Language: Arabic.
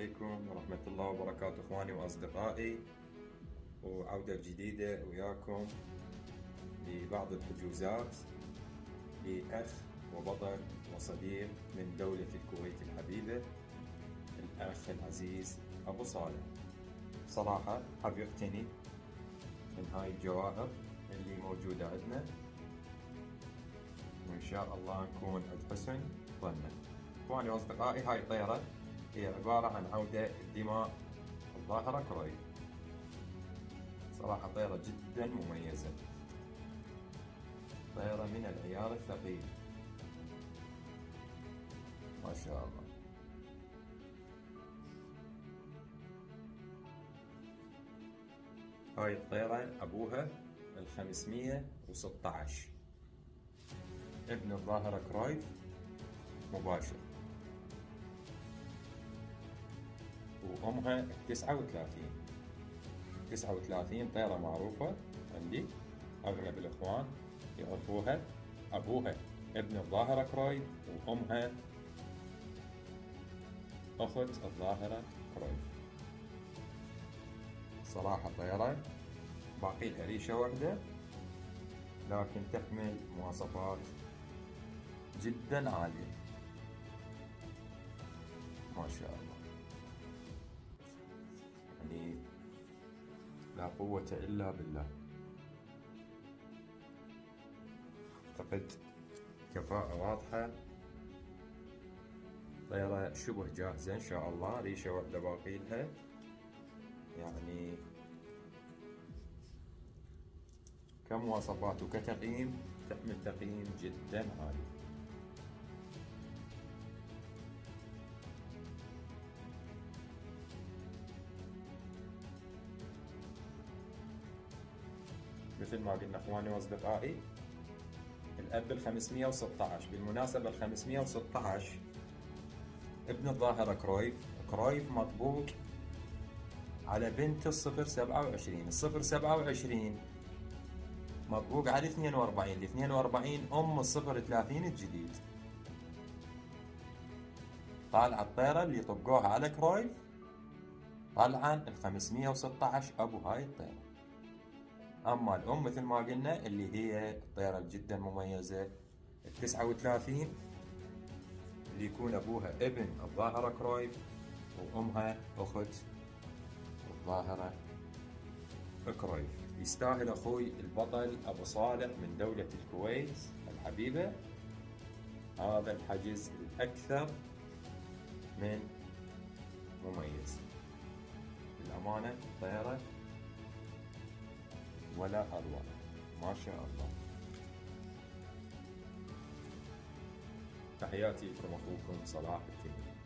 عليكم ورحمة الله وبركاته إخواني وأصدقائي، وعودة جديدة وياكم لبعض الحجوزات لأخ وبطل وصديق من دولة الكويت الحبيبة، الأخ العزيز أبو صالح. صراحة حاب يقتني من هاي الجواهر اللي موجودة عندنا، وإن شاء الله نكون عند حسن ظنه. إخواني وأصدقائي، هاي الطيرة هي عبارة عن عودة الدماء الظاهرة كروي. صراحة طيرة جدا مميزة، طيرة من العيار الثقيل ما شاء الله. هاي الطيرة أبوها 516، ابن الظاهرة كرويف مباشر، وأمها 39 طيرة معروفة عندي، أغلب الإخوان يعرفوها. أبوها ابن الظاهرة كرويف، وأمها أخت الظاهرة كرويف. صراحة طيرة باقي لها ريشة واحدة، لكن تحمل مواصفات جدا عالية ما شاء الله، يعني لا قوة إلا بالله. أعتقد كفاءة واضحة، طيرة شبه جاهزة إن شاء الله، ريشة واحدة باقي لها، يعني كمواصفات وكتقييم تحمل تقييم جدا عالي. مثل ما قلنا إخواني وأصدقائي، الأب 516. بالمناسبة 516 ابن الظاهرة كرويف مطبوق على بنت 027. 027 مطبوق على 42. 42 أم 030 الجديد. طالعة الطيرة اللي طبقوها على كرويف، طلعا 516 أبو هاي الطيرة. أما الأم مثل ما قلنا اللي هي الطيرة جدا مميزة 39، اللي يكون أبوها ابن الظاهرة كرويف وأمها أخت الظاهرة كرويف. يستاهل أخوي البطل أبو صالح من دولة الكويت الحبيبة هذا الحجز الأكثر من مميز. للأمانة الطيرة ولا أروع ما شاء الله. تحياتي لكم أخوكم صلاح التيمي.